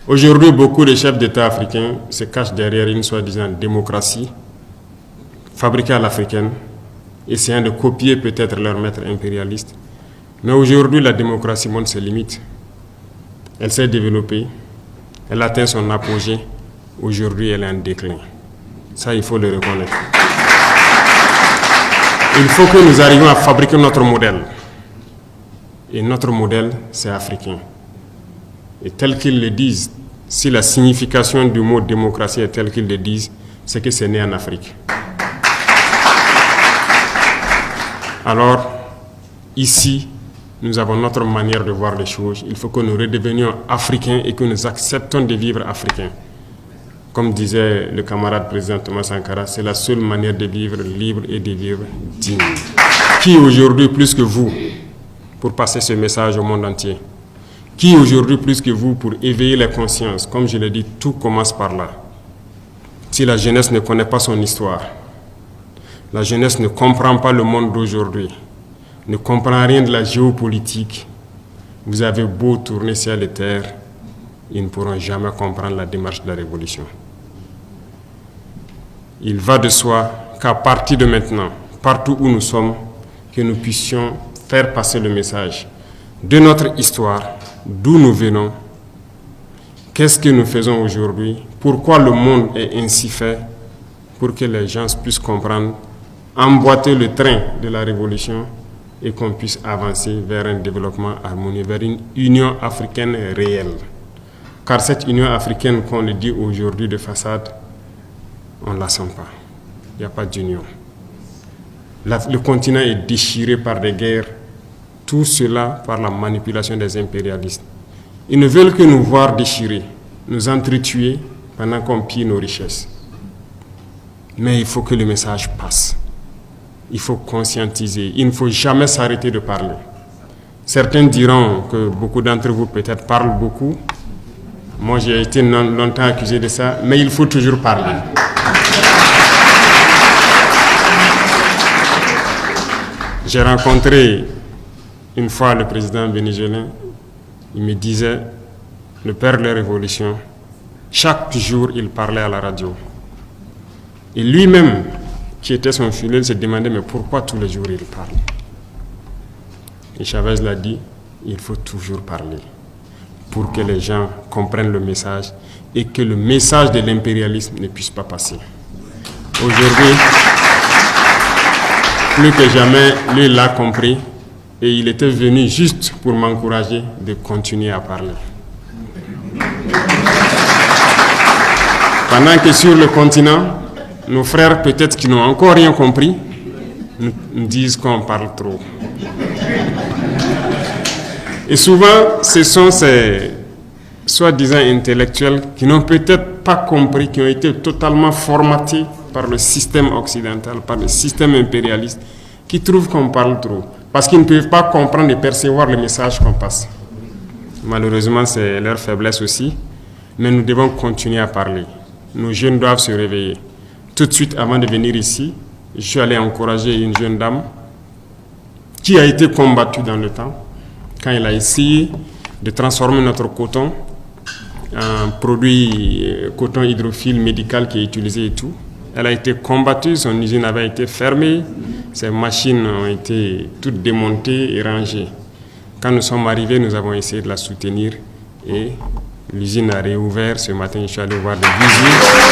Aujourd'hui, beaucoup de chefs d'État africains se cachent derrière une soi-disant démocratie fabriquée à l'africaine, essayant de copier peut-être leur maître impérialiste. Mais aujourd'hui, la démocratie montre ses limites. Elle s'est développée, elle atteint son apogée. Aujourd'hui, elle est en déclin. Ça, il faut le reconnaître. Il faut que nous arrivions à fabriquer notre modèle. Et notre modèle, c'est africain. Et tel qu'ils le disent, si la signification du mot démocratie est telle qu'ils le disent, c'est que c'est né en Afrique. Alors, ici, nous avons notre manière de voir les choses. Il faut que nous redevenions africains et que nous acceptons de vivre africains. Comme disait le camarade président Thomas Sankara, c'est la seule manière de vivre libre et de vivre digne. Qui aujourd'hui plus que vous pour passer ce message au monde entier? Qui aujourd'hui plus que vous pour éveiller les consciences? Comme je l'ai dit, tout commence par là. Si la jeunesse ne connaît pas son histoire, la jeunesse ne comprend pas le monde d'aujourd'hui, ne comprend rien de la géopolitique, vous avez beau tourner ciel et terre, ils ne pourront jamais comprendre la démarche de la révolution. Il va de soi qu'à partir de maintenant, partout où nous sommes, que nous puissions faire passer le message de notre histoire, d'où nous venons, qu'est-ce que nous faisons aujourd'hui, pourquoi le monde est ainsi fait, pour que les gens puissent comprendre, emboîter le train de la révolution et qu'on puisse avancer vers un développement harmonieux, vers une Union africaine réelle. Car cette Union africaine qu'on le dit aujourd'hui de façade, on ne la sent pas. Il n'y a pas d'union. Le continent est déchiré par des guerres, tout cela par la manipulation des impérialistes. Ils ne veulent que nous voir déchirés, nous entretuer pendant qu'on pille nos richesses. Mais il faut que le message passe. Il faut conscientiser. Il ne faut jamais s'arrêter de parler. Certains diront que beaucoup d'entre vous peut-être parlent beaucoup. Moi, j'ai été longtemps accusé de ça, mais il faut toujours parler. J'ai rencontré une fois le président vénézuélien. Il me disait, le père de la révolution, chaque jour, il parlait à la radio. Et lui-même, qui était son fidèle, se demandait, mais pourquoi tous les jours il parle? Et Chavez l'a dit, il faut toujours parler pour que les gens comprennent le message et que le message de l'impérialisme ne puisse pas passer. Aujourd'hui, plus que jamais, lui l'a compris et il était venu juste pour m'encourager de continuer à parler. Pendant que sur le continent, nos frères, peut-être qui n'ont encore rien compris, nous disent qu'on parle trop. Et souvent, ce sont ces soi-disant intellectuels qui n'ont peut-être pas compris, qui ont été totalement formatés par le système occidental, par le système impérialiste, qui trouvent qu'on parle trop. Parce qu'ils ne peuvent pas comprendre et percevoir le message qu'on passe. Malheureusement, c'est leur faiblesse aussi. Mais nous devons continuer à parler. Nos jeunes doivent se réveiller. Tout de suite, avant de venir ici, je suis allé encourager une jeune dame qui a été combattue dans le temps, quand elle a essayé de transformer notre coton en produit coton hydrophile médical qui est utilisé et tout. Elle a été combattue, son usine avait été fermée, ses machines ont été toutes démontées et rangées. Quand nous sommes arrivés, nous avons essayé de la soutenir et l'usine a réouvert. Ce matin, je suis allé voir des vigiles.